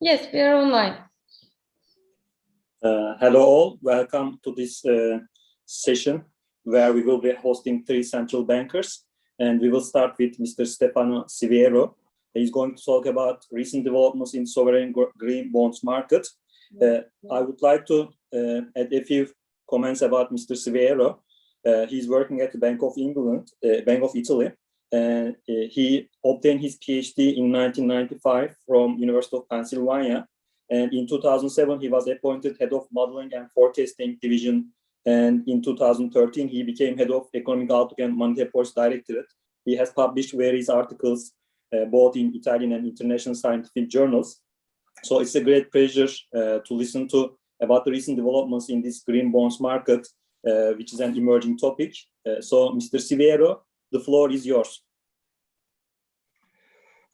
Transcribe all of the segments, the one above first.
Yes, we are online. Hello all, welcome to this session where we will be hosting 3 central bankers, and we will start with Mr. Stefano SIVIERO. He's going to talk about recent developments in sovereign green bonds market. I would like to add a few comments about Mr. SIVIERO. He's working at the Bank of England, Bank of Italy, and he obtained his PhD in 1995 from University of Pennsylvania. And in 2007, he was appointed head of modeling and forecasting division. And in 2013, he became head of economic outlook and monetary policy directorate. He has published various articles, both in Italian and international scientific journals. So it's a great pleasure to listen to about the recent developments in this green bonds market, which is an emerging topic. So Mr. SIVIERO, the floor is yours.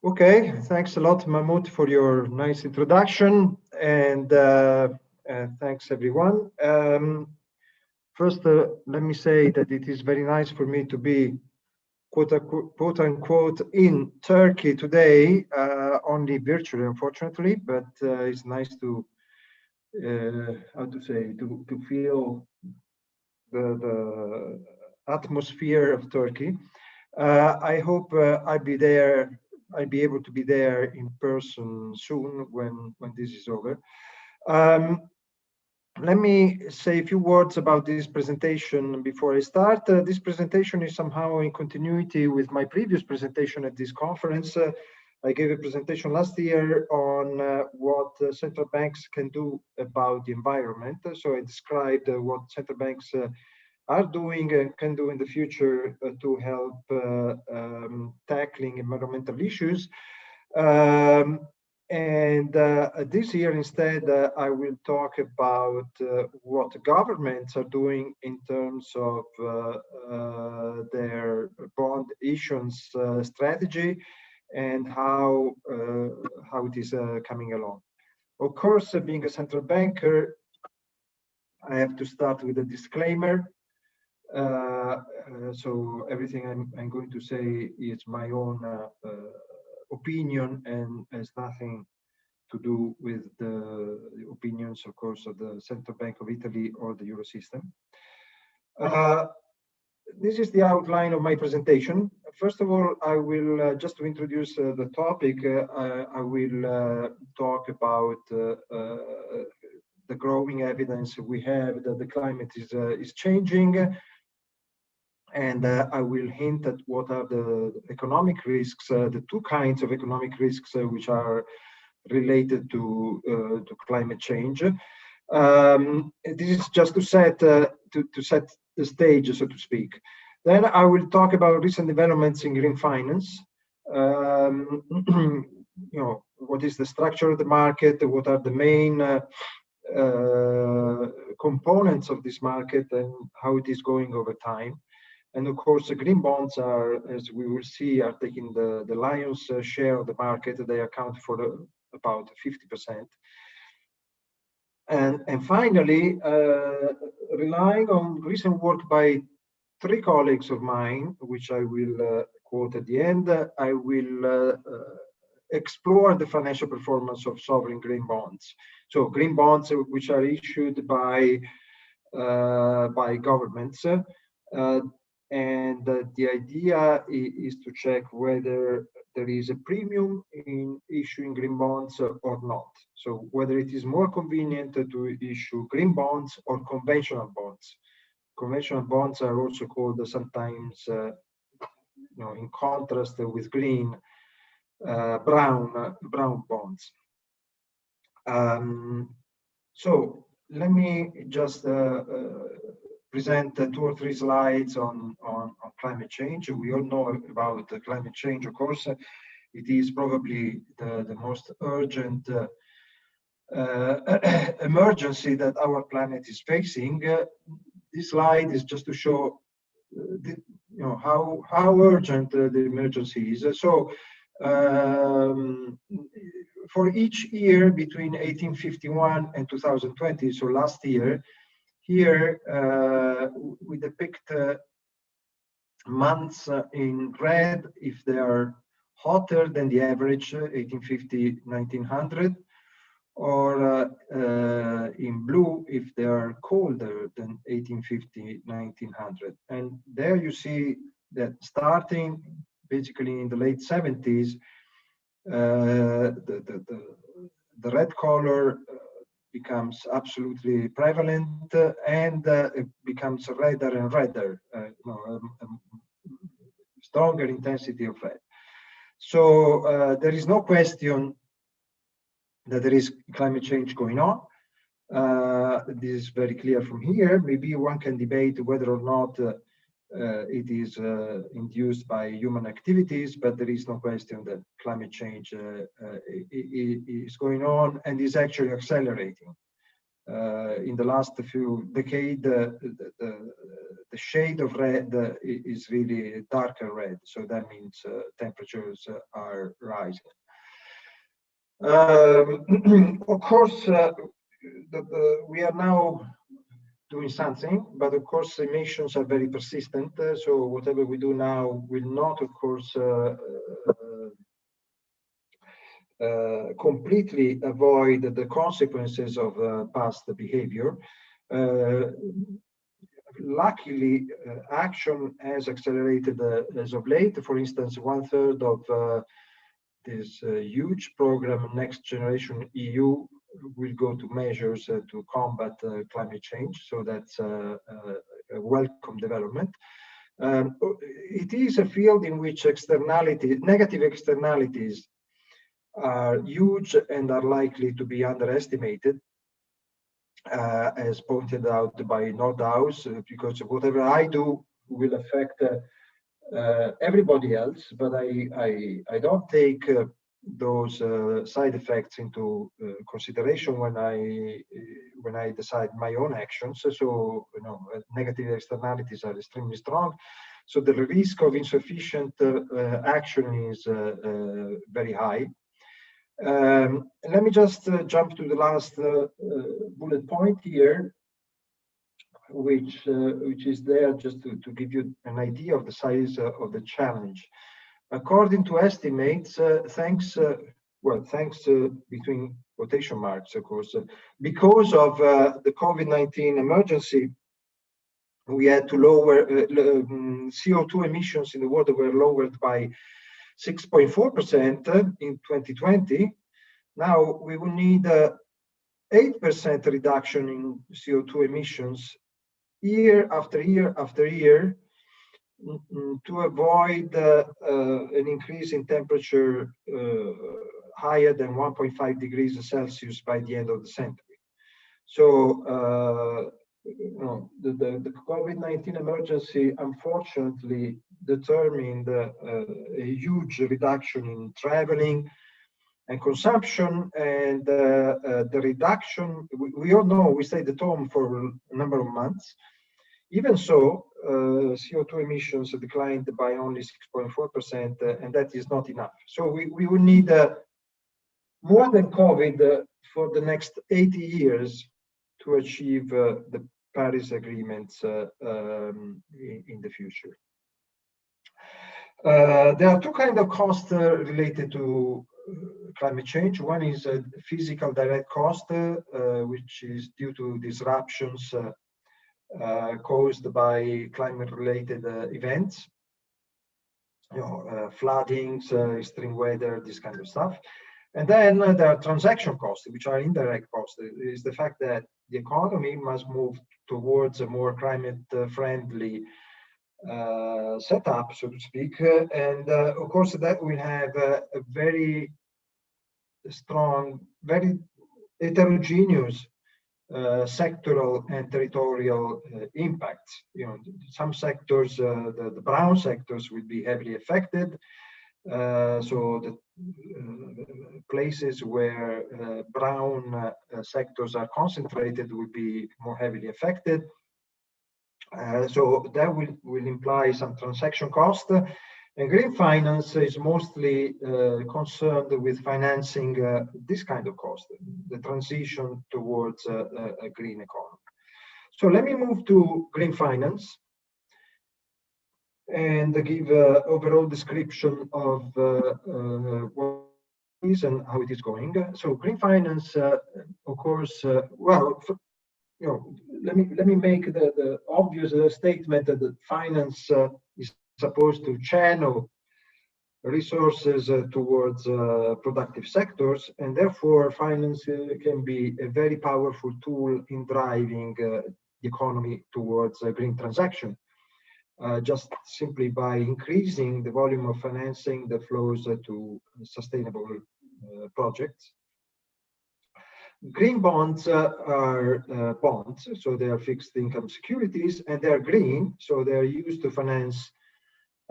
Okay, thanks a lot, Mahmoud, for your nice introduction, and thanks everyone. First, let me say that it is very nice for me to be quote unquote in Turkey today, only virtually, unfortunately, but it's nice to how to say, to feel the atmosphere of Turkey. I hope I'll be able to be there in person soon when this is over. Let me say a few words about this presentation before I start. This presentation is somehow in continuity with my previous presentation at this conference. I gave a presentation last year on what central banks can do about the environment. So I described what central banks are doing and can do in the future to help tackling environmental issues. This year, instead, I will talk about what governments are doing in terms of their bond issuance strategy and how it is coming along. Of course, being a central banker, I have to start with a disclaimer. So everything I'm going to say is my own opinion and has nothing to do with the opinions, of course, of the Central Bank of Italy or the Eurosystem. This is the outline of my presentation. First of all, I will, just to introduce the topic, I will talk about the growing evidence we have that the climate is changing. And I will hint at what are the economic risks, the 2 kinds of economic risks which are related to climate change. This is just to set the stage, so to speak. Then I will talk about recent developments in green finance. You know, what is the structure of the market? What are the main components of this market and how it is going over time? And of course, the green bonds are, as we will see, are taking the lion's share of the market. They account for about 50%. And finally, relying on recent work by 3 colleagues of mine, which I will quote at the end, I will explore the financial performance of sovereign green bonds. So green bonds which are issued by governments. And the idea is to check whether there is a premium in issuing green bonds or not. So whether it is more convenient to issue green bonds or conventional bonds. Conventional bonds are also called sometimes, you know, in contrast with green, brown bonds. So let me just present 2 or 3 slides on climate change. We all know about climate change, of course. It is probably the most urgent emergency that our planet is facing. This slide is just to show how urgent the emergency is. So for each year between 1851 and 2020, so last year, here we depict months in red if they are hotter than the average 1850-1900, or in blue if they are colder than 1850, 1900. And there you see that starting basically in the late 70s, the red color becomes absolutely prevalent, and it becomes redder and redder, stronger intensity of red. So there is no question that there is climate change going on. This is very clear from here. Maybe one can debate whether or not it is induced by human activities, but there is no question that climate change is going on and is actually accelerating. In the last few decades, the shade of red is really darker red, so that means temperatures are rising. Of course, we are now doing something, but of course emissions are very persistent. So whatever we do now will not, of course, completely avoid the consequences of past behavior. Luckily, action has accelerated as of late. For instance, 1/3 of this huge program, Next Generation EU, will go to measures to combat climate change. So that's a welcome development. It is a field in which negative externalities are huge and are likely to be underestimated, as pointed out by Nordhaus, because whatever I do will affect everybody else, but I don't take those side effects into consideration when I decide my own actions. So negative externalities are extremely strong. So the risk of insufficient action is very high. Let me just jump to the last bullet point here, which is there just to give you an idea of the size of the challenge. According to estimates, thanks between quotation marks, of course, because of the COVID-19 emergency, we had to lower CO2 emissions in the world were lowered by 6.4% in 2020. Now we will need 8% reduction in CO2 emissions year after year after year to avoid an increase in temperature higher than 1.5 degrees Celsius by the end of the century. So the COVID-19 emergency unfortunately determined a huge reduction in traveling and consumption, and the reduction, we all know we stayed at home for a number of months. Even so, CO2 emissions declined by only 6.4%, and that is not enough. So we will need more than COVID for the next 80 years to achieve the Paris agreements in the future. There are two kinds of costs related to climate change. One is a physical direct cost, which is due to disruptions caused by climate-related events, floodings, extreme weather, this kind of stuff. And then there are transaction costs, which are indirect costs. It is the fact that the economy must move towards a more climate-friendly setup, so to speak. And of course, that will have a very strong, very heterogeneous sectoral and territorial impacts. Some sectors, the brown sectors, will be heavily affected. So the places where brown sectors are concentrated will be more heavily affected. So that will imply some transaction cost. And green finance is mostly concerned with financing this kind of cost, the transition towards a green economy. So let me move to green finance and give an overall description of what is and how it is going. So green finance, of course, well, let me make the obvious statement that the finance is supposed to channel resources towards productive sectors, and therefore finance can be a very powerful tool in driving the economy towards a green transaction, just simply by increasing the volume of financing that flows to sustainable projects. Green bonds are bonds, so they are fixed income securities, and they are green, so they are used to finance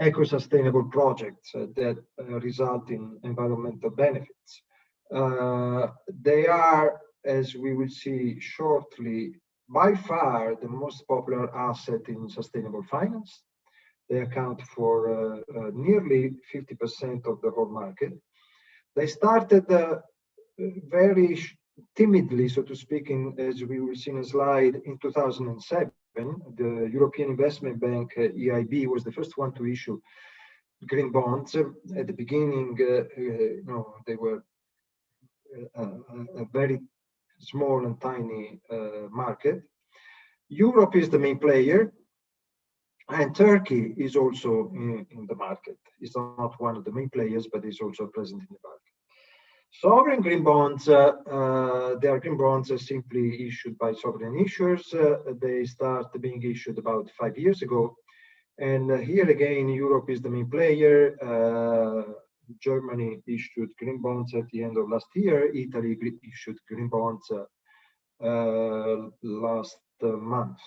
eco-sustainable projects that result in environmental benefits. They are, as we will see shortly, by far the most popular asset in sustainable finance. They account for nearly 50% of the whole market. They started very timidly, so to speak, as we will see in a slide, in 2007. The European Investment Bank, EIB, was the first one to issue green bonds. At the beginning, they were a very small and tiny market. Europe is the main player, and Turkey is also in the market. It's not one of the main players, but it's also present in the market. Sovereign green bonds, they are green bonds simply issued by sovereign issuers. They started being issued about 5 years ago. And here again, Europe is the main player. Germany issued green bonds at the end of last year. Italy issued green bonds last month.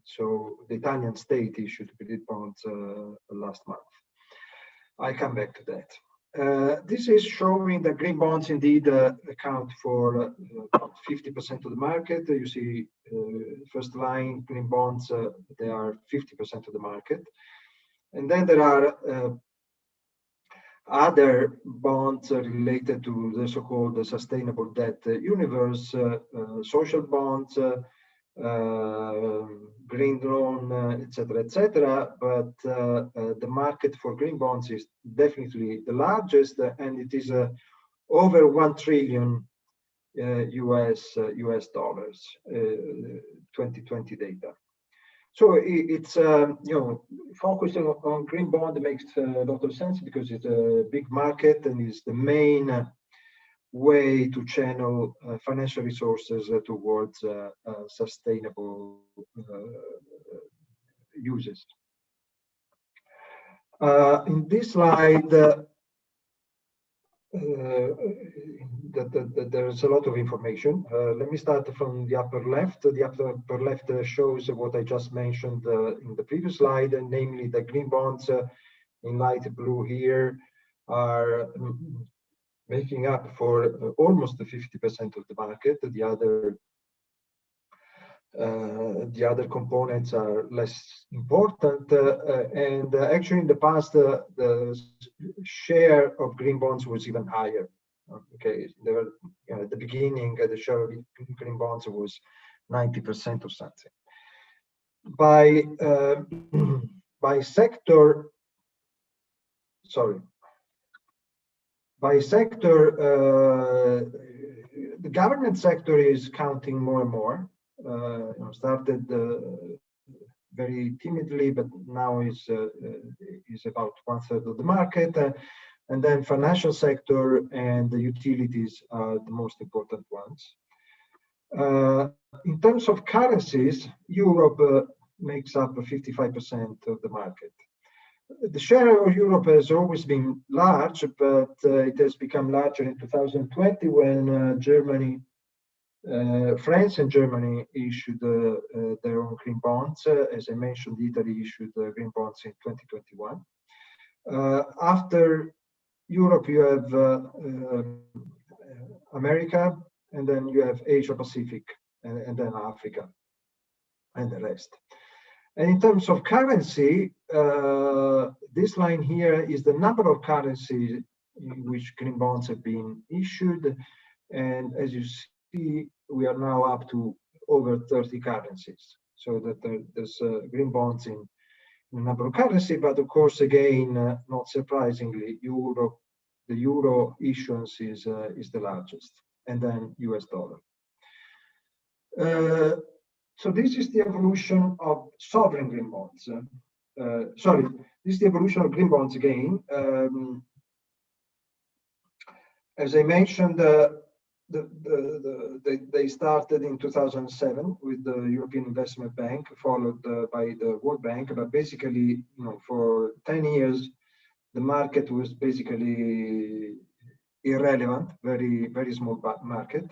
So the Italian state issued green bonds last month. I'll come back to that. This is showing that green bonds indeed account for about 50% of the market. You see, first line, green bonds, they are 50% of the market. And then there are other bonds related to the so-called sustainable debt universe, social bonds, green loan, etc. But the market for green bonds is definitely the largest, and it is over $1 trillion US dollars, 2020 data. So it's focusing on green bond makes a lot of sense because it's a big market and is the main way to channel financial resources towards sustainable uses. In this slide, there's a lot of information. Let me start from the upper left. The upper left shows what I just mentioned in the previous slide, and namely the green bonds in light blue here are making up for almost 50% of the market. The other components are less important, and actually in the past the share of green bonds was even higher. Okay, there were, at the beginning the share of green bonds was 90% or something. By sector, the government sector is counting more and more. Started very timidly, but now is about 1/3 of the market. And then financial sector and the utilities are the most important ones. In terms of currencies, Europe makes up 55% of the market. The share of Europe has always been large, but it has become larger in 2020 when France and Germany issued their own green bonds. As I mentioned, Italy issued green bonds in 2021. After Europe, you have America, and then you have Asia Pacific, and then Africa, and the rest. And in terms of currency, this line here is the number of currencies in which green bonds have been issued. And as you see, we are now up to over 30 currencies. So that there's green bonds in a number of currencies, but of course, again, not surprisingly, Europe the euro issuance is the largest, and then US dollar. So this is the evolution of sovereign green bonds. Sorry, this is the evolution of green bonds again. As I mentioned, they started in 2007 with the European Investment Bank, followed by the World Bank. But basically, for 10 years, the market was basically irrelevant, very, very small market.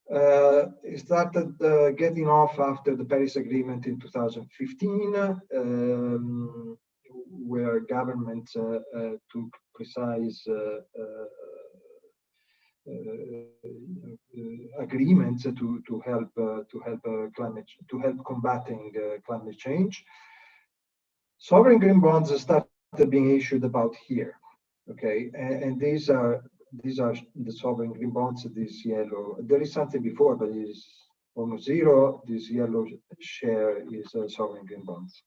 It started getting off after the Paris Agreement in 2015, where governments took precise agreements to help combating climate change. Sovereign green bonds started being issued about here. Okay, and these are the sovereign green bonds. This yellow, there is something before, but it is almost zero. This yellow share is sovereign green bonds.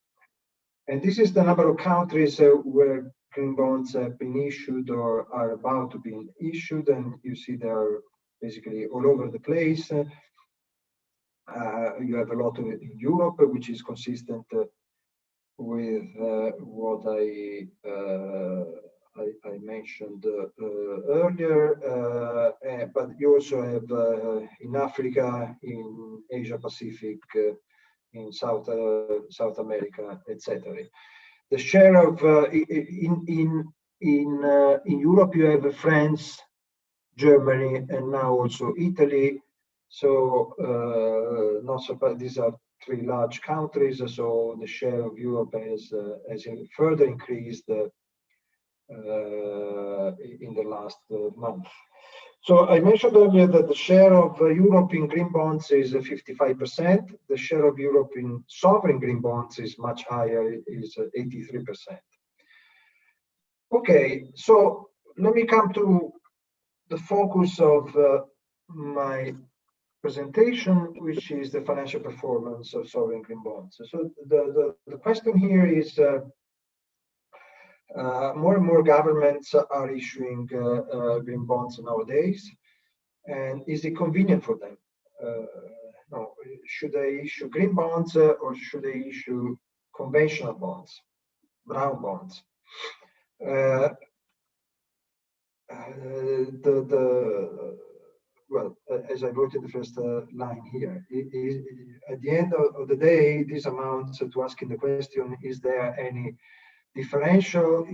And this is the number of countries where green bonds have been issued or are about to be issued. And you see they're basically all over the place. You have a lot of it in Europe, which is consistent with what I mentioned earlier, but you also have in Africa, in Asia Pacific, in South America, etc. The share of in Europe, you have France, Germany, and now also Italy. So not surprised, these are three large countries. So the share of Europe has further increased in the last month. So I mentioned earlier that the share of Europe in green bonds is 55%. The share of Europe in sovereign green bonds is much higher, is 83%. Okay, so let me come to the focus of my presentation, which is the financial performance of sovereign green bonds. So the question here is, more and more governments are issuing green bonds nowadays, and is it convenient for them? No, should they issue green bonds or should they issue conventional bonds, brown bonds? Well, as I wrote in the first line here, at the end of the day, this amounts to asking the question: is there any differential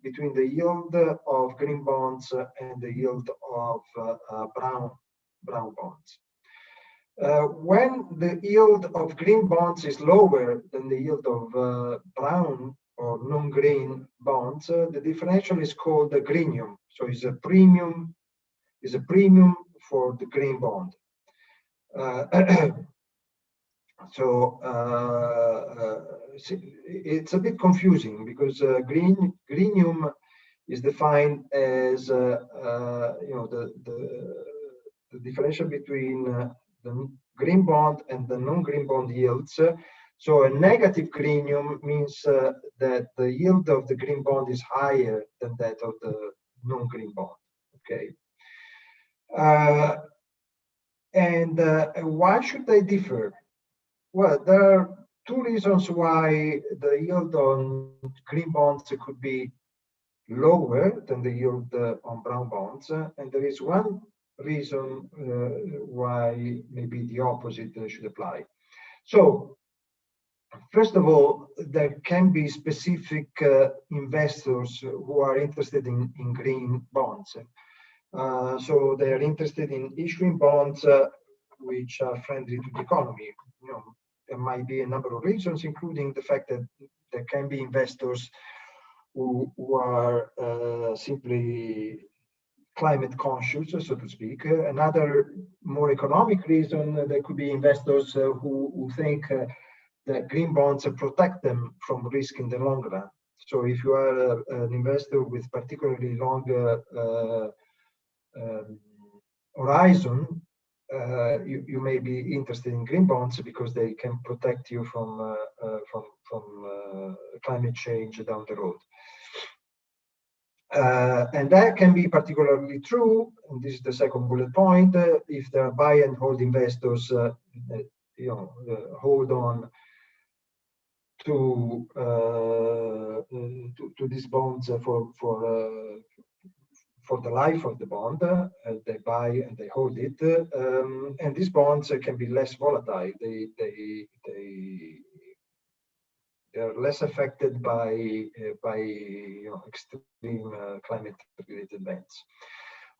between the yield of green bonds and the yield of brown bonds? When the yield of green bonds is lower than the yield of brown or non-green bonds, the differential is called the greenium. So it's a premium for the green bond. So it's a bit confusing because greenium is defined as the differential between the green bond and the non-green bond yields. So a negative greenium means that the yield of the green bond is higher than that of the non-green bond. Okay. And why should they differ? Well, there are two reasons why the yield on green bonds could be lower than the yield on brown bonds, and there is one reason why maybe the opposite should apply. So, first of all, there can be specific investors who are interested in green bonds. So they are interested in issuing bonds which are friendly to the economy. There might be a number of reasons, including the fact that there can be investors who are simply climate conscious, so to speak. Another more economic reason, there could be investors who think that green bonds protect them from risk in the long run. So if you are an investor with particularly long horizon, you may be interested in green bonds because they can protect you from climate change down the road. And that can be particularly true, and this is the second bullet point, if there are buy and hold investors, hold on to these bonds for the life of the bond. They buy and they hold it, and these bonds can be less volatile. They're less affected by extreme climate-related events.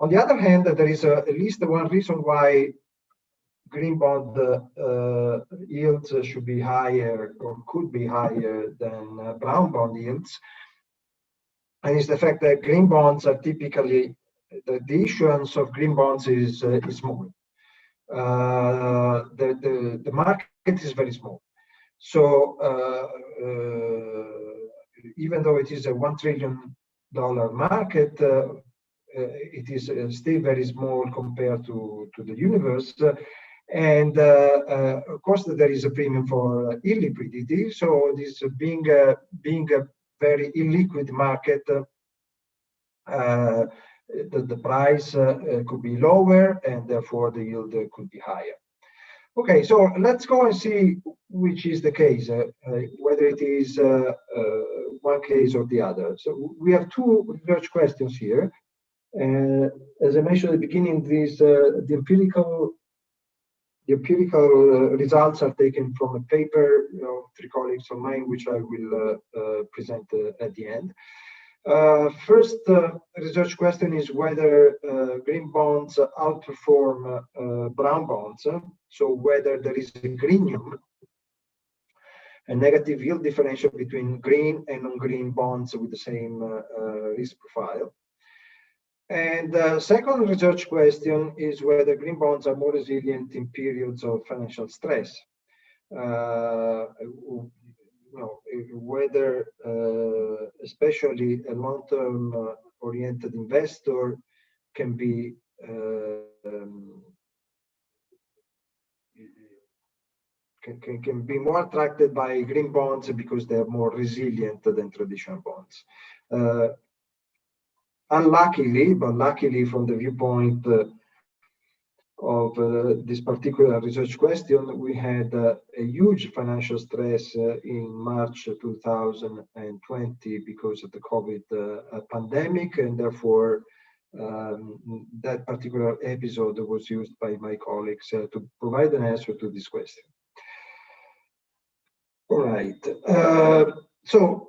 On the other hand, there is at least one reason why green bond yields should be higher or could be higher than brown bond yields, and it's the fact that green bonds are typically, the issuance of green bonds is small. The market is very small. So even though it is a $1 trillion market, it is still very small compared to the universe. And of course, there is a premium for illiquidity. So this being a very illiquid market, the price could be lower, and therefore the yield could be higher. Okay, so let's go and see which is the case, whether it is one case or the other. So we have two research questions here. As I mentioned at the beginning, the empirical results are taken from a paper of three colleagues of mine, which I will present at the end. First research question is whether green bonds outperform brown bonds. So whether there is a greenium, a negative yield differential between green and non-green bonds with the same risk profile. And the second research question is whether green bonds are more resilient in periods of financial stress. Whether especially a long-term oriented investor can be more attracted by green bonds because they are more resilient than traditional bonds. Unluckily, but luckily from the viewpoint of this particular research question, we had a huge financial stress in March 2020 because of the COVID pandemic, and therefore that particular episode was used by my colleagues to provide an answer to this question. All right, so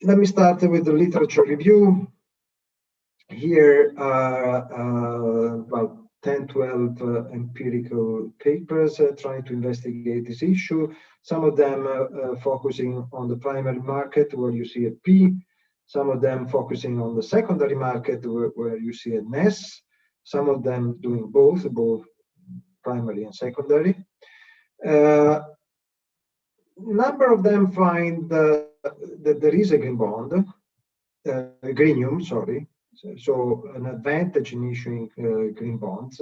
let me start with the literature review. Here are about 10, 12 empirical papers trying to investigate this issue. Some of them focusing on the primary market where you see a P, some of them focusing on the secondary market where you see an S, some of them doing both primary and secondary. Number of them find that there is a green bond, greenium, sorry. So an advantage in issuing green bonds,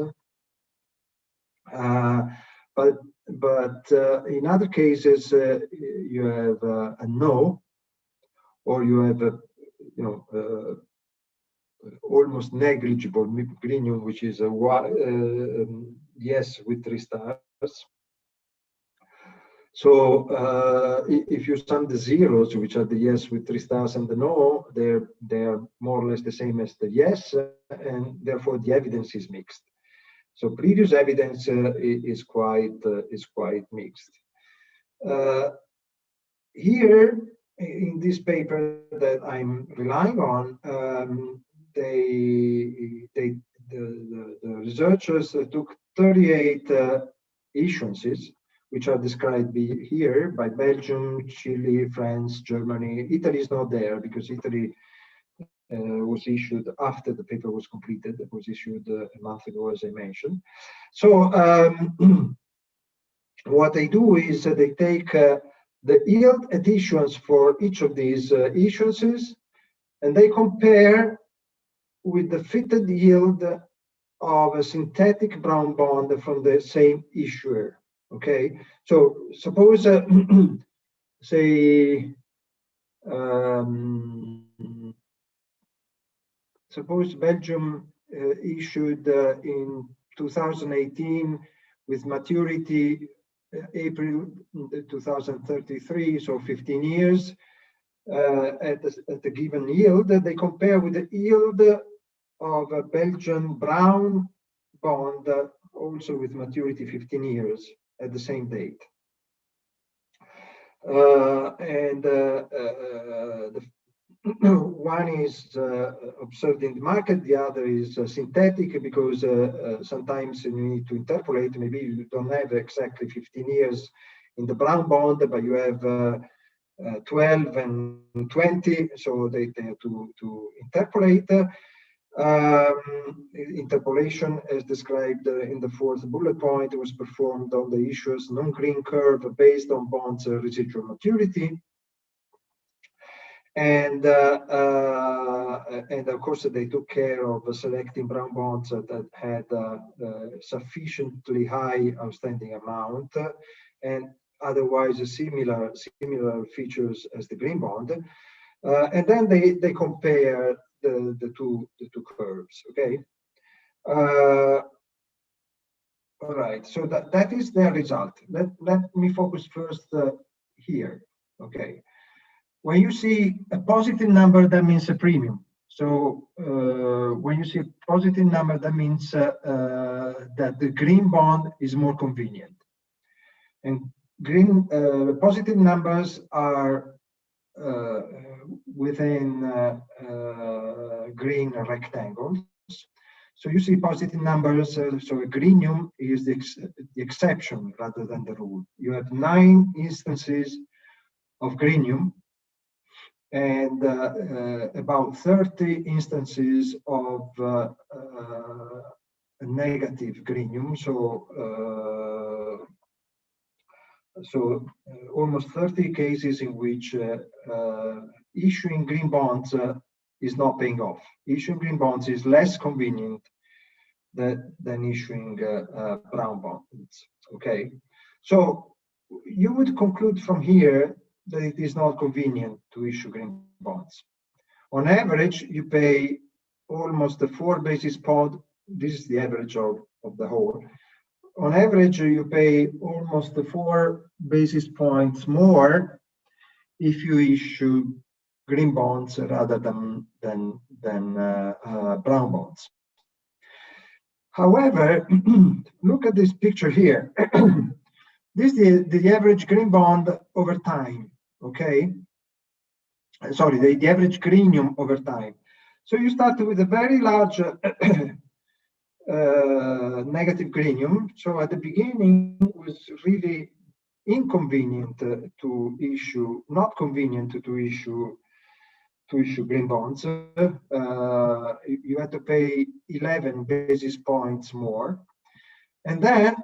but in other cases you have a no, or you have a almost negligible greenium, which is a yes with 3 stars. So if you sum the zeros, which are the yes with 3 stars and the no, they're more or less the same as the yes, and therefore the evidence is mixed. So previous evidence is quite mixed. Here in this paper that I'm relying on, the researchers took 38 issuances, which are described here by Belgium, Chile, France, Germany. Italy is not there because Italy was issued after the paper was completed. It was issued a month ago, as I mentioned. So what they do is they take the yield at issuance for each of these issuances, and they compare with the fitted yield of a synthetic brown bond from the same issuer. Okay, so suppose say suppose Belgium issued in 2018 with maturity April 2033, so 15 years, at a given yield. They compare with the yield of a Belgian brown bond, also with maturity 15 years at the same date. One is observed in the market, the other is synthetic, because sometimes you need to interpolate. Maybe you don't have exactly 15 years in the brown bond, but you have 12 and 20, so they have to interpolate. Interpolation, as described in the fourth bullet point, was performed on the issuer's non-green curve based on bonds' residual maturity. And of course, they took care of selecting brown bonds that had sufficiently high outstanding amount and otherwise similar features as the green bond. And then they compare the two curves. Okay. All right. So that is their result. Let me focus first here. Okay. When you see a positive number, that means a premium. So when you see a positive number, that means that the green bond is more convenient. And positive numbers are within green rectangles. So you see positive numbers. So a greenium is the exception rather than the rule. You have 9 instances of greenium and about 30 instances of negative greenium. So almost 30 cases in which issuing green bonds is not paying off. Issuing green bonds is less convenient than issuing brown bonds. Okay, so you would conclude from here that it is not convenient to issue green bonds. On average, you pay almost 4 basis points. This is the average of the whole. On average, you pay almost 4 basis points more if you issue green bonds rather than brown bonds. However, look at this picture here. This is the average green bond over time. Okay, sorry, the average greenium over time. So you start with a very large negative greenium. So at the beginning it was really inconvenient to issue, not convenient to issue green bonds. You had to pay 11 basis points more, and then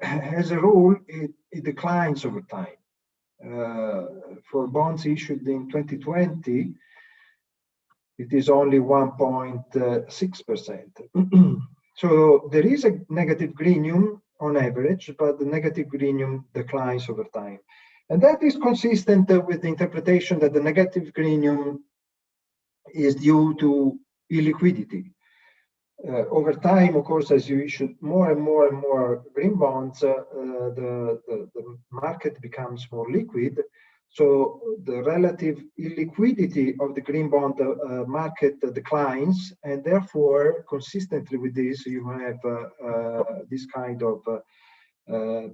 as a rule it declines over time. For bonds issued in 2020, it is only 1.6%. So there is a negative greenium on average, but the negative greenium declines over time. And that is consistent with the interpretation that the negative greenium is due to illiquidity. Over time, of course, as you issue more and more green bonds, the market becomes more liquid. So the relative illiquidity of the green bond market declines, and therefore, consistently with this, you have this kind of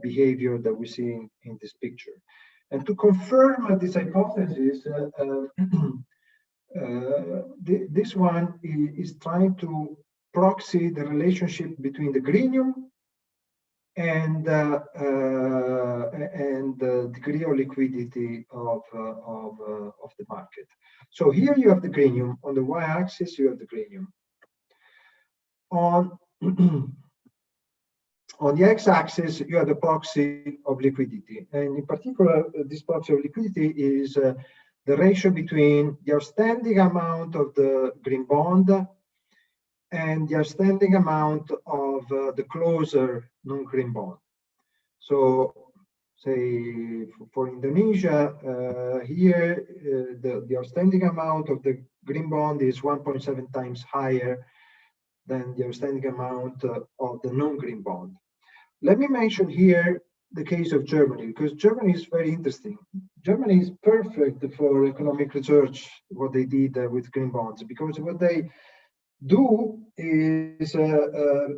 behavior that we see in this picture. And to confirm this hypothesis, this one is trying to proxy the relationship between the greenium and the degree of liquidity of the market. So here you have the greenium. On the y-axis, you have the greenium. On the x-axis, you have the proxy of liquidity. And in particular, this proxy of liquidity is the ratio between the outstanding amount of the green bond and the outstanding amount of the closer non-green bond. So say for Indonesia, here the outstanding amount of the green bond is 1.7 times higher than the outstanding amount of the non-green bond. Let me mention here the case of Germany, because Germany is very interesting. Germany is perfect for economic research, what they did with green bonds, because what they do is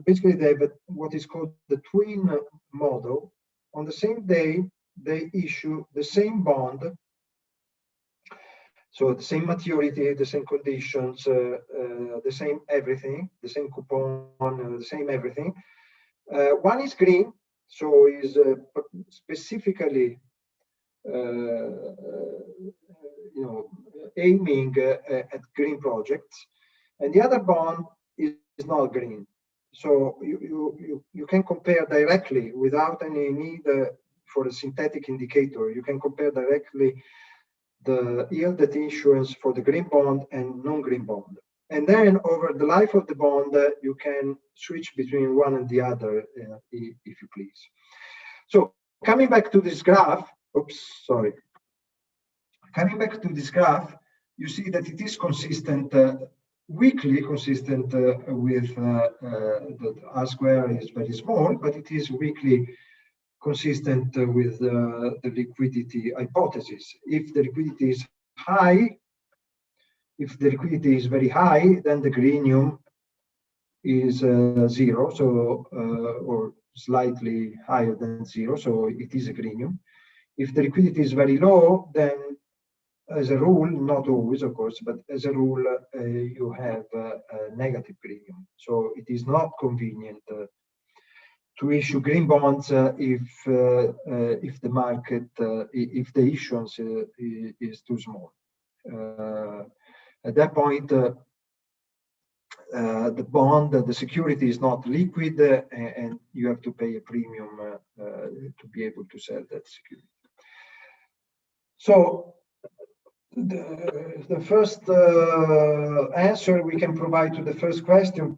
basically they have what is called the twin model. On the same day, they issue the same bond, so the same maturity, the same conditions, the same everything, the same coupon, the same everything. One is green, so is specifically aiming at green projects, and the other bond is not green. So you can compare directly without any need for a synthetic indicator. You can compare directly the yield at issuance for the green bond and non-green bond. And then over the life of the bond, you can switch between one and the other, if you please. So coming back to this graph, coming back to this graph, you see that it is consistent, weakly consistent with the R square is very small, but it is weakly consistent with the liquidity hypothesis. If the liquidity is high, if the liquidity is very high, then the greenium is 0, so or slightly higher than 0, so it is a greenium. If the liquidity is very low, then as a rule, not always of course, but as a rule, you have a negative greenium. So it is not convenient to issue green bonds if the market, if the issuance is too small. At that point, the bond, the security is not liquid, and you have to pay a premium to be able to sell that security. So the first answer we can provide to the first question,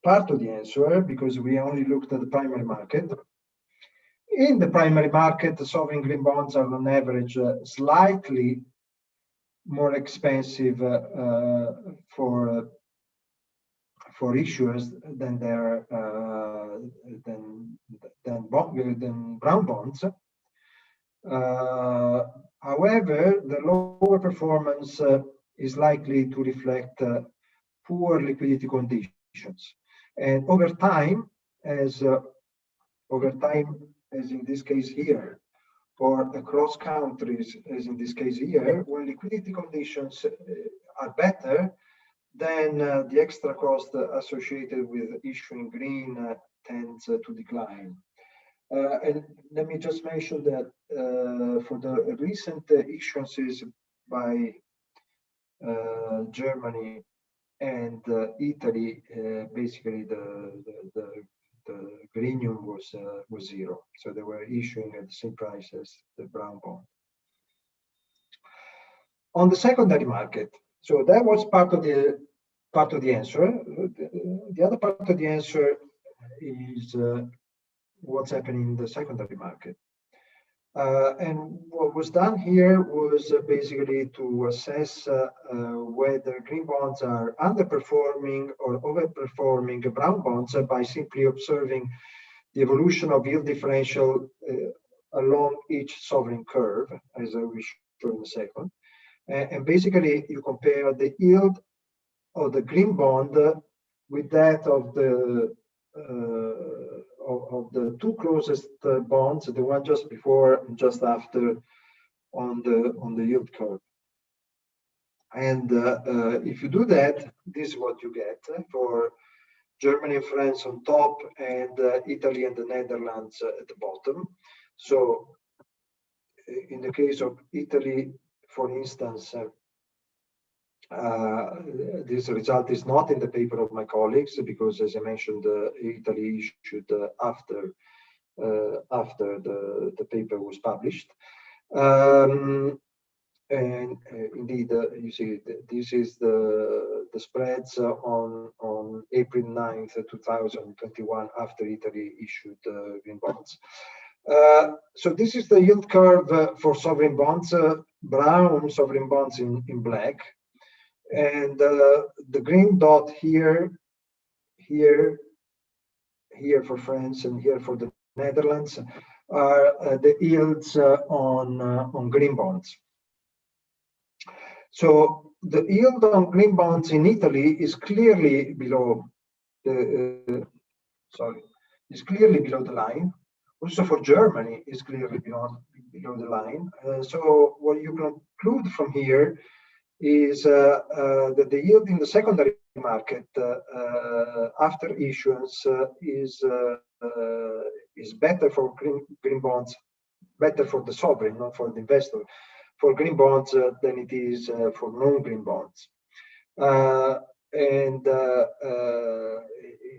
part of the answer, because we only looked at the primary market. In the primary market, the sovereign green bonds are on average slightly more expensive for issuers than their than brown bonds. However, the lower performance is likely to reflect poor liquidity conditions, and over time, as in this case here, or across countries, as in this case here, when liquidity conditions are better, then the extra cost associated with issuing green tends to decline. And let me just mention that for the recent issuances by Germany and Italy, basically the greenium was 0, so they were issuing at the same price as the brown bond. On the secondary market, so that was part of the answer. The other part of the answer is what's happening in the secondary market. And what was done here was basically to assess whether green bonds are underperforming or overperforming brown bonds by simply observing the evolution of yield differential along each sovereign curve, as I will show in a second. And basically, you compare the yield of the green bond with that of the two closest bonds, the one just before and just after on the yield curve. And if you do that, this is what you get for Germany and France on top, and Italy and the Netherlands at the bottom. So in the case of Italy, for instance, this result is not in the paper of my colleagues, because as I mentioned, Italy issued after the paper was published. And indeed, you see, this is the spreads on April 9th, 2021, after Italy issued green bonds. So this is the yield curve for sovereign bonds, brown sovereign bonds in black, and the green dot here for France and here for the Netherlands are the yields on green bonds. So the yield on green bonds in Italy is clearly below the line. Also for Germany is clearly below the line. So what you conclude from here is that the yield in the secondary market after issuance is better for green bonds, better for the sovereign, not for the investor, for green bonds than it is for non-green bonds.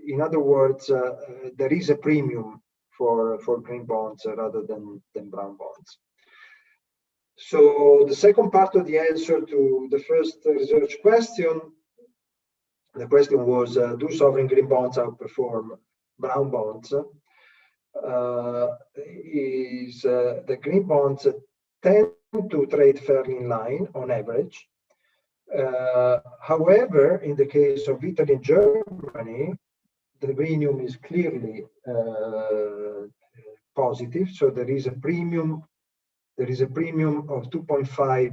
In other words, there is a premium for green bonds rather than brown bonds. So the second part of the answer to the first research question, the question was, do sovereign green bonds outperform brown bonds? The green bonds tend to trade fairly in line on average. However, in the case of Italy and Germany, the premium is clearly positive. So there is a premium. There is a premium of 2.5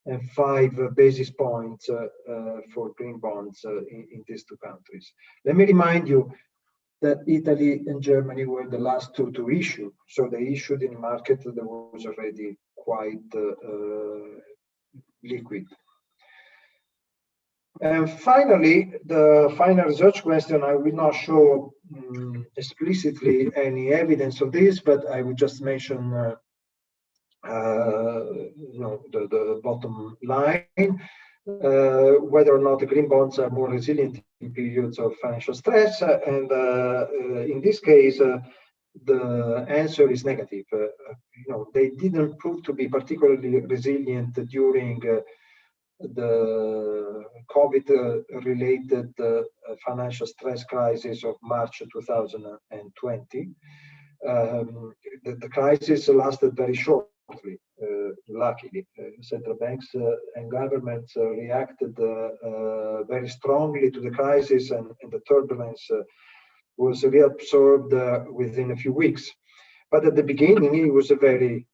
and 5 basis points for green bonds in these two countries. Let me remind you that Italy and Germany were the last two to issue. So they issued in a market that was already quite liquid. And finally, the final research question, I will not show explicitly any evidence of this, but I would just mention the bottom line, whether or not the green bonds are more resilient in periods of financial stress. And in this case, the answer is negative. They didn't prove to be particularly resilient during the COVID-related financial stress crisis of March 2020. The crisis lasted very shortly, luckily. Central banks and governments reacted very strongly to the crisis, and the turbulence was reabsorbed within a few weeks. But at the beginning, it was a very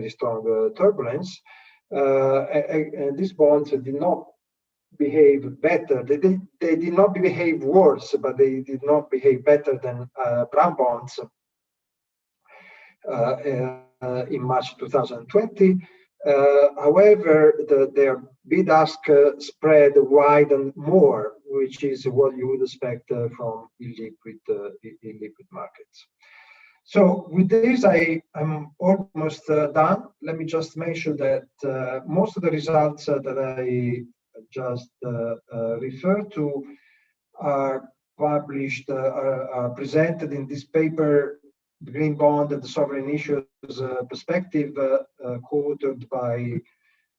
strong turbulence. And these bonds did not behave better. They did not behave worse, but they did not behave better than brown bonds in March 2020. However, their bid-ask spread widened more, which is what you would expect from illiquid markets. So with this, I'm almost done. Let me just mention that most of the results that I just referred to are published, are presented in this paper, The Green Bond and the Sovereign Issues Perspective, quoted by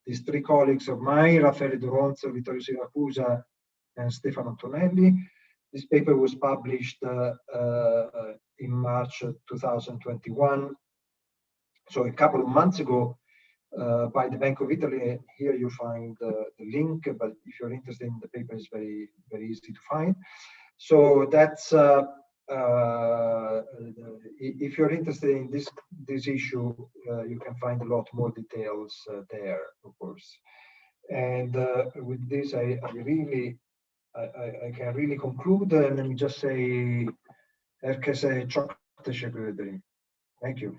these three colleagues of mine, Raffaele Duronzo, Vittorio Siracusa, and Stefano Tonelli. This paper was published in March 2021, so a couple of months ago, by the Bank of Italy. Here you find the link, but if you're interested in the paper, it's very easy to find. So that's if you're interested in this issue, you can find a lot more details there, of course. And with this, I can really conclude. And let me just say, herkese çok teşekkür ederim. Thank you.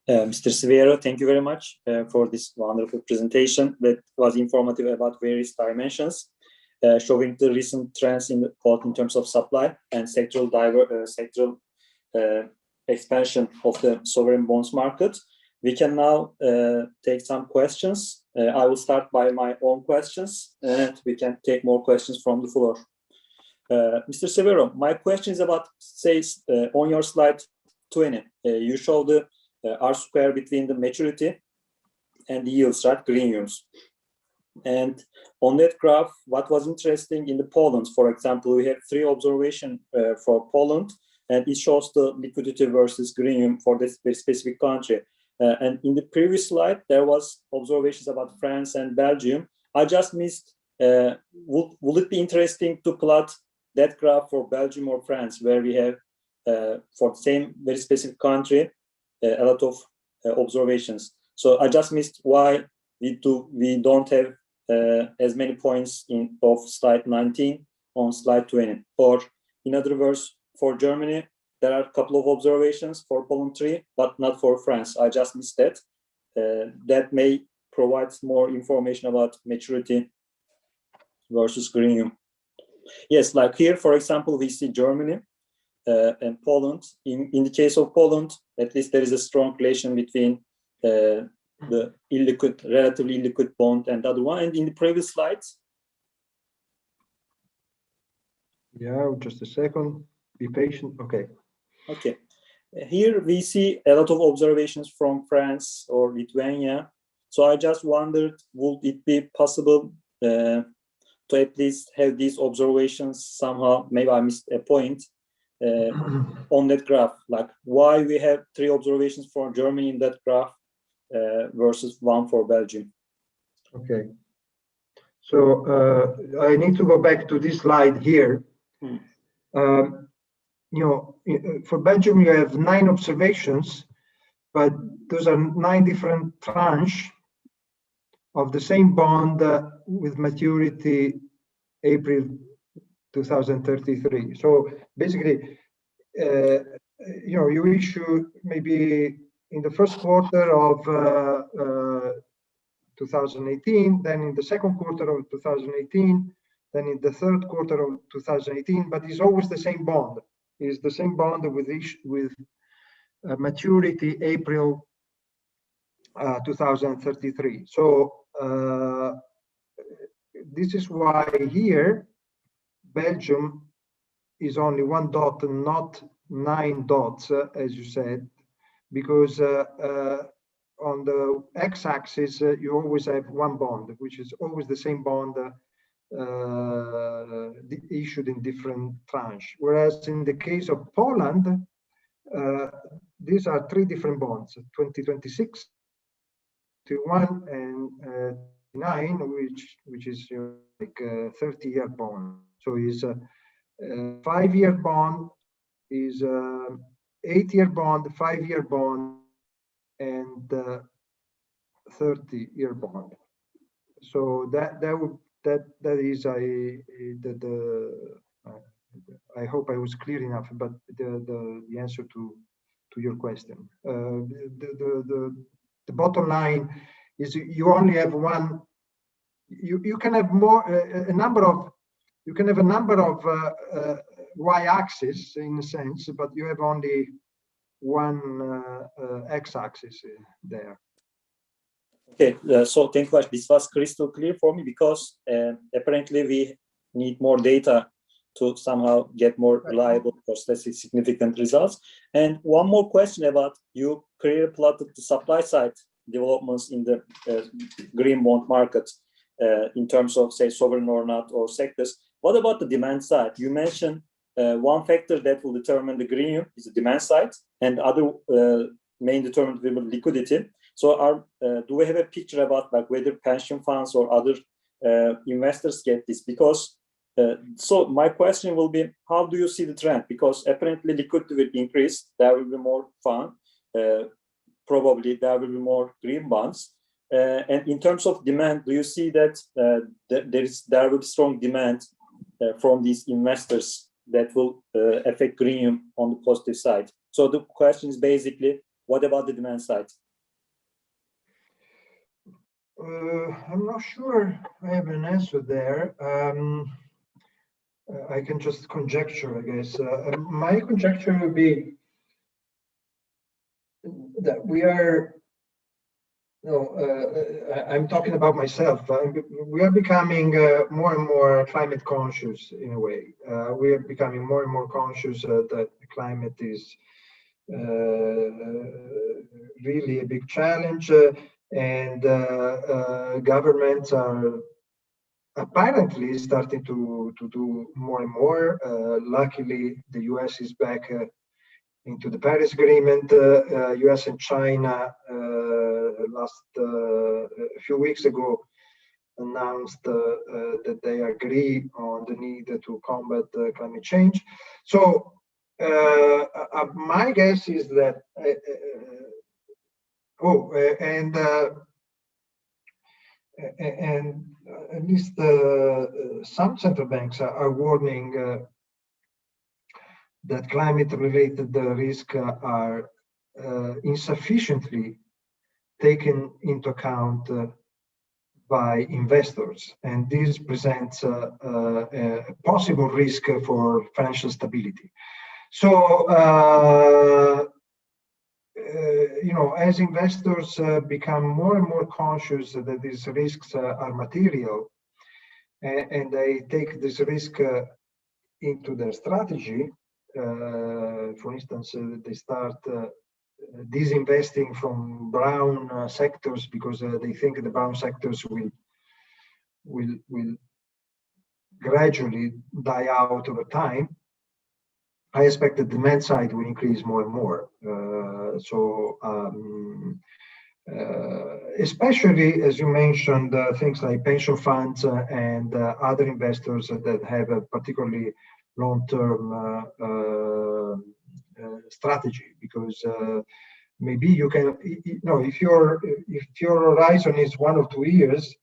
Mr. Siviero, thank you very much for this wonderful presentation that was informative about various dimensions, showing the recent trends in both in terms of supply and sectoral expansion of the sovereign bonds market. We can now take some questions. I will start by my own questions, and we can take more questions from the floor. Mr. Siviero, my question is about, on your slide 20, you show the R-square between the maturity and the yields, right? Green yields. And on that graph, what was interesting in the Poland, for example, we have 3 observations for Poland, and it shows the liquidity versus greenium for this specific country. And in the previous slide, there was observations about France and Belgium. I just missed, will it be interesting to plot that graph for Belgium or France, where we have, for the same very specific country, a lot of observations. So I just missed why we don't have as many points of slide 19 on slide 20. Or in other words, for Germany, there are a couple of observations, for Poland 3, but not for France. I just missed that. That may provide more information about maturity versus greenium. Yes, like here, for example, we see Germany and Poland. In the case of Poland, at least there is a strong relation between the illiquid, relatively illiquid bond and the other one. And in the previous slides. Yeah, just a second. Be patient. Okay. Okay. Here we see a lot of observations from France or Lithuania. So I just wondered, would it be possible to at least have these observations somehow? Maybe I missed a point on that graph, like why we have 3 observations for Germany in that graph versus 1 for Belgium. Okay. So I need to go back to this slide here. You know, for Belgium, you have 9 observations, but those are 9 different tranches of the same bond with maturity April 2033. So basically, you know, you issue maybe in the first quarter of 2018, then in the second quarter of 2018, then in the third quarter of 2018, but it's always the same bond. It's the same bond with maturity April 2033. So this is why here Belgium is only 1 dot and not 9 dots, as you said, because on the x-axis you always have 1 bond, which is always the same bond issued in different tranches. Whereas in the case of Poland, these are 3 different bonds: 2026, 21, and 9, which is like a 30-year bond. So is a 5-year bond, is a 8-year bond, 5-year bond, and 30-year bond. So that is I hope I was clear enough, but the answer to your question. The bottom line is you only have 1. You can have a number of y-axis in a sense, but you have only 1 x-axis there. Okay, so thank you much. This was crystal clear for me, because apparently we need more data to somehow get more reliable or statistically significant results. And one more question about, you clearly plotted the supply side developments in the green bond market in terms of, say, sovereign or not, or sectors. What about the demand side? You mentioned one factor that will determine the greenium is the demand side, and other main determinant will be liquidity. So do we have a picture about like whether pension funds or other investors get this? Because so my question will be, how do you see the trend? Because apparently liquidity will increase, there will be more fund, probably there will be more green bonds. And in terms of demand, do you see that there will be strong demand from these investors that will affect greenium on the positive side? So the question is basically, what about the demand side? I'm not sure I have an answer there. I can just conjecture, I guess. My conjecture would be that we are, I'm talking about myself. We are becoming more and more climate conscious in a way. We are becoming more and more conscious that climate is really a big challenge, and governments are apparently starting to do more and more. Luckily, the US is back into the Paris Agreement. US and China a few weeks ago announced that they agree on the need to combat climate change. So my guess is that and at least some central banks are warning that climate-related risks are insufficiently taken into account by investors, and this presents a possible risk for financial stability. So, as investors become more and more conscious that these risks are material, and they take this risk into their strategy, for instance, they start disinvesting from brown sectors because they think the brown sectors will gradually die out over time. I expect the demand side will increase more and more. Especially as you mentioned, things like pension funds and other investors that have a particularly long-term strategy, because maybe you can, if your horizon is 1 or 2 years,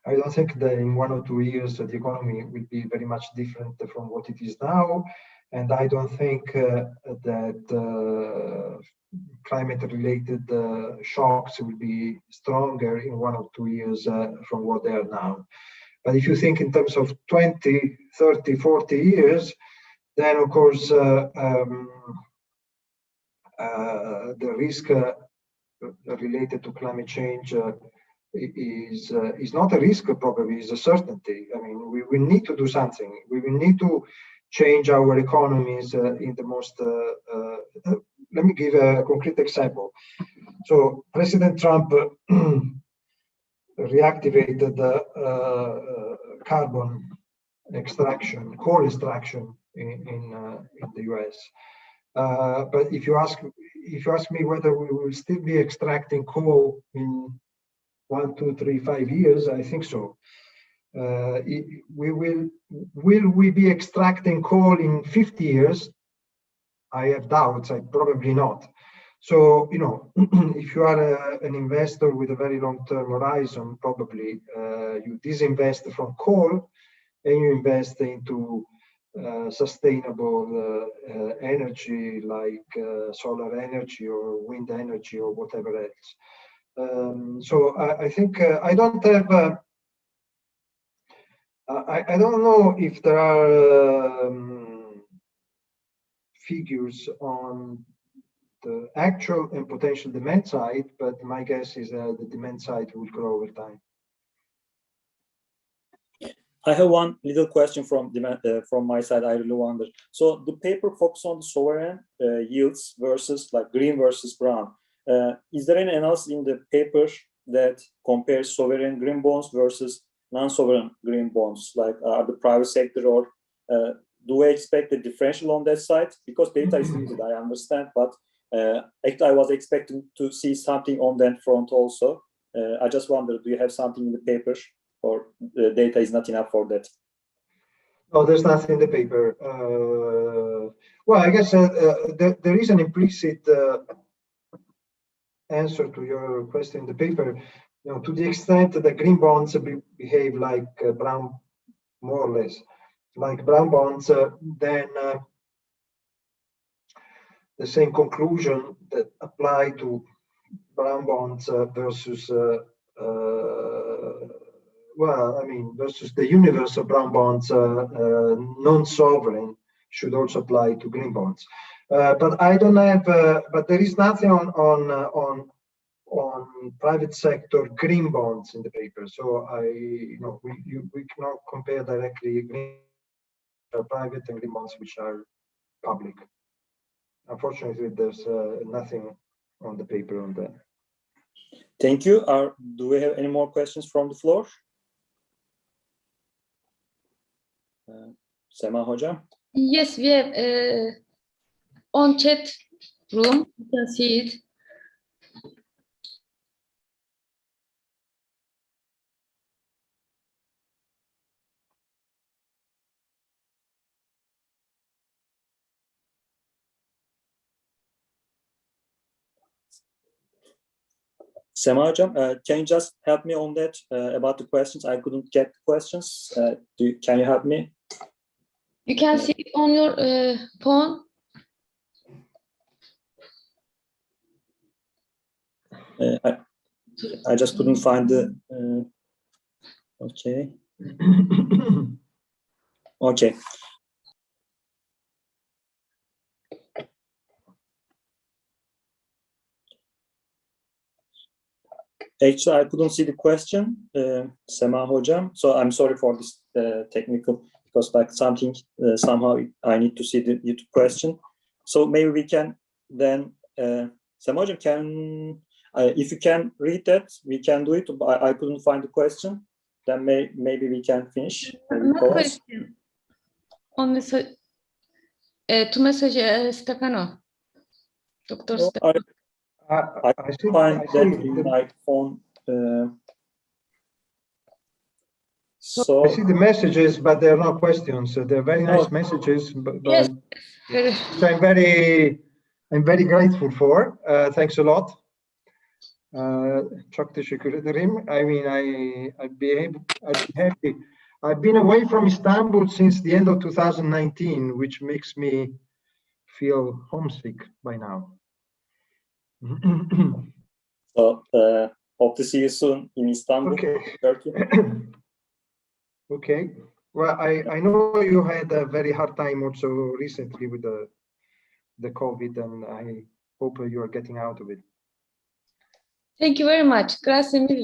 I don't think that in 1 or 2 years the economy will be very much different from what it is now, and I don't think that climate-related shocks will be stronger in 1 or 2 years from what they are now. But if you think in terms of 20, 30, 40 years, then of course the risk related to climate change is not a risk, probably is a certainty. I mean, we will need to do something. We will need to change our economies in the most. Let me give a concrete example. So President Trump reactivated carbon extraction, coal extraction in the US. But if you ask me whether we will still be extracting coal in 1, 2, 3, 5 years, I think so. Will we be extracting coal in 50 years? I have doubts. Probably not. So, if you are an investor with a very long-term horizon, probably you disinvest from coal and you invest into sustainable energy like solar energy or wind energy or whatever else. So I think I don't have. I don't know if there are figures on the actual and potential demand side, but my guess is that the demand side will grow over time. I have one little question from my side. I really wonder. So the paper focuses on the sovereign yields versus like green versus brown. Is there any analysis in the paper that compares sovereign green bonds versus non-sovereign green bonds, like the private sector, or do we expect a differential on that side? Because data is needed, I understand, but I was expecting to see something on that front also. I just wonder, do you have something in the paper, or the data is not enough for that? No, there's nothing in the paper. Well, I guess there is an implicit answer to your question in the paper. To the extent that the green bonds behave like brown, more or less like brown bonds, then the same conclusion that apply to brown bonds versus versus the universe of brown bonds, non-sovereign, should also apply to green bonds. But I don't have. But there is nothing on private sector green bonds in the paper. So we cannot compare directly green private and green bonds which are public. Unfortunately, there's nothing on the paper on that. Thank you. Do we have any more questions from the floor? Sema Hocam? Yes, we have on chat room. You can see it. Sema Hocam, can you just help me on that about the questions? I couldn't get the questions. Can you help me? You can see it on your phone. I just couldn't find the. Okay. Okay. Actually, I couldn't see the question, Sema Hocam. So I'm sorry for this technical, because like something somehow I need to see the YouTube question. So maybe we can then, Sema Hocam, can if you can read that, we can do it. I couldn't find the question. Then maybe we can finish. No question. On message to message Stefano. Dr. No, Stefano. I find that in my phone. So I see the messages, but they're not questions. They're very nice messages, but Yes. which I'm very grateful for. Thanks a lot. Çok teşekkür ederim. I mean, I'd be happy. I've been away from Istanbul since the end of 2019, which makes me feel homesick by now. So hope to see you soon in Istanbul, Okay. Turkey. Okay. Well, I know you had a very hard time also recently with the COVID, and I hope you are getting out of it. Thank you very much. Grazie mille.